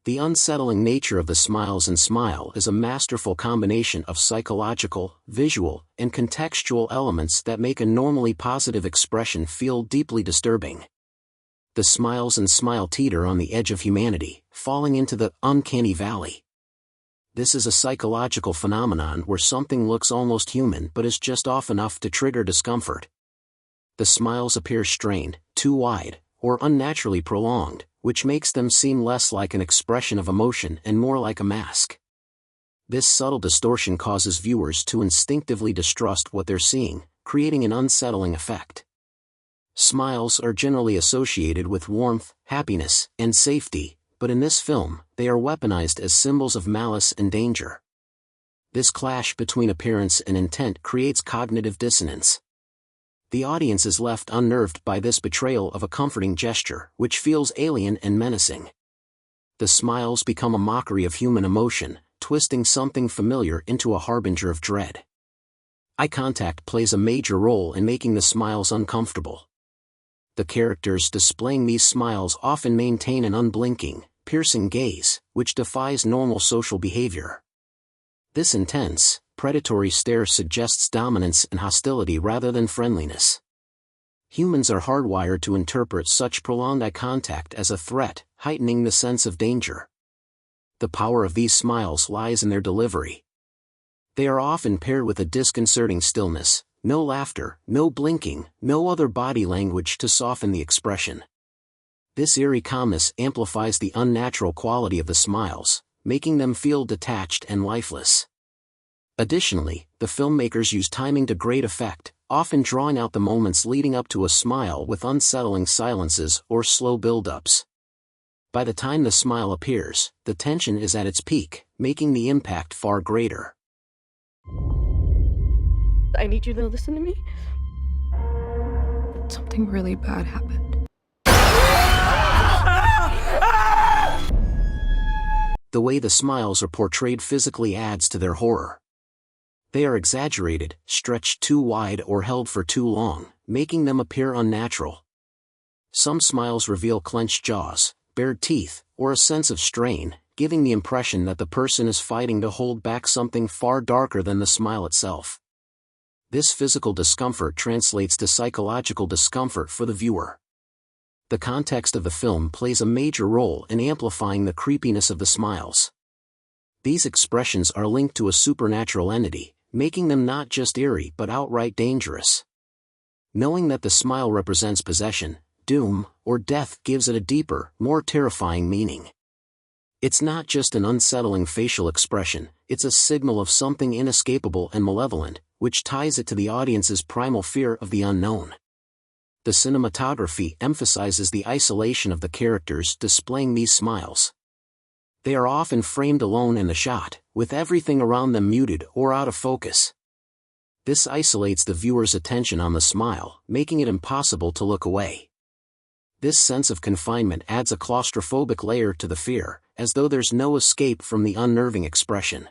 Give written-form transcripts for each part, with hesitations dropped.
The unsettling nature of The Smiles and Smile is a masterful combination of psychological, visual, and contextual elements that make a normally positive expression feel deeply disturbing. The Smiles and Smile teeter on the edge of humanity, falling into the uncanny valley. This is a psychological phenomenon where something looks almost human but is just off enough to trigger discomfort. The smiles appear strained, too wide, or unnaturally prolonged, which makes them seem less like an expression of emotion and more like a mask. This subtle distortion causes viewers to instinctively distrust what they're seeing, creating an unsettling effect. Smiles are generally associated with warmth, happiness, and safety, but in this film, they are weaponized as symbols of malice and danger. This clash between appearance and intent creates cognitive dissonance. The audience is left unnerved by this betrayal of a comforting gesture, which feels alien and menacing. The smiles become a mockery of human emotion, twisting something familiar into a harbinger of dread. Eye contact plays a major role in making the smiles uncomfortable. The characters displaying these smiles often maintain an unblinking, piercing gaze, which defies normal social behavior. This intense, predatory stare suggests dominance and hostility rather than friendliness. Humans are hardwired to interpret such prolonged eye contact as a threat, heightening the sense of danger. The power of these smiles lies in their delivery. They are often paired with a disconcerting stillness, no laughter, no blinking, no other body language to soften the expression. This eerie calmness amplifies the unnatural quality of the smiles, making them feel detached and lifeless. Additionally, the filmmakers use timing to great effect, often drawing out the moments leading up to a smile with unsettling silences or slow build-ups. By the time the smile appears, the tension is at its peak, making the impact far greater. I need you to listen to me. Something really bad happened. The way the smiles are portrayed physically adds to their horror. They are exaggerated, stretched too wide or held for too long, making them appear unnatural. Some smiles reveal clenched jaws, bared teeth, or a sense of strain, giving the impression that the person is fighting to hold back something far darker than the smile itself. This physical discomfort translates to psychological discomfort for the viewer. The context of the film plays a major role in amplifying the creepiness of the smiles. These expressions are linked to a supernatural entity, making them not just eerie but outright dangerous. Knowing that the smile represents possession, doom, or death gives it a deeper, more terrifying meaning. It's not just an unsettling facial expression, it's a signal of something inescapable and malevolent, which ties it to the audience's primal fear of the unknown. The cinematography emphasizes the isolation of the characters displaying these smiles. They are often framed alone in the shot, with everything around them muted or out of focus. This isolates the viewer's attention on the smile, making it impossible to look away. This sense of confinement adds a claustrophobic layer to the fear, as though there's no escape from the unnerving expression.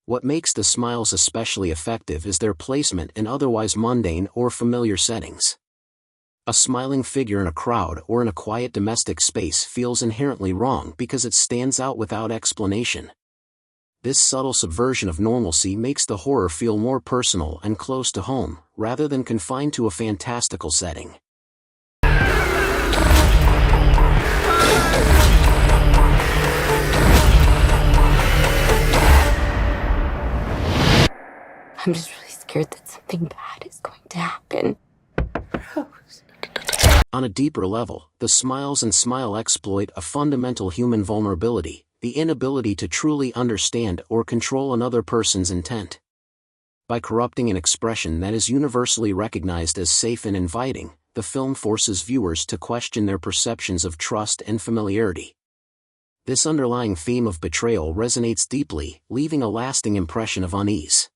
What makes the smiles especially effective is their placement in otherwise mundane or familiar settings. A smiling figure in a crowd or in a quiet domestic space feels inherently wrong because it stands out without explanation. This subtle subversion of normalcy makes the horror feel more personal and close to home, rather than confined to a fantastical setting. I'm just really scared that something bad is going to happen. Rose. On a deeper level, the Smiles and Smile exploit a fundamental human vulnerability, the inability to truly understand or control another person's intent. By corrupting an expression that is universally recognized as safe and inviting, the film forces viewers to question their perceptions of trust and familiarity. This underlying theme of betrayal resonates deeply, leaving a lasting impression of unease.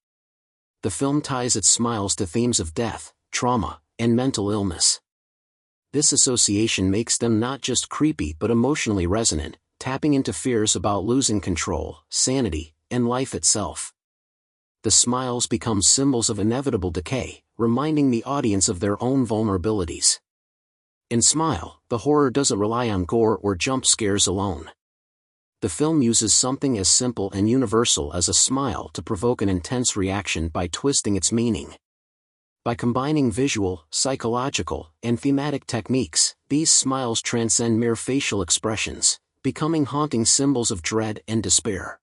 The film ties its smiles to themes of death, trauma, and mental illness. This association makes them not just creepy but emotionally resonant, tapping into fears about losing control, sanity, and life itself. The smiles become symbols of inevitable decay, reminding the audience of their own vulnerabilities. In Smile, the horror doesn't rely on gore or jump scares alone. The film uses something as simple and universal as a smile to provoke an intense reaction by twisting its meaning. By combining visual, psychological, and thematic techniques, these smiles transcend mere facial expressions, becoming haunting symbols of dread and despair.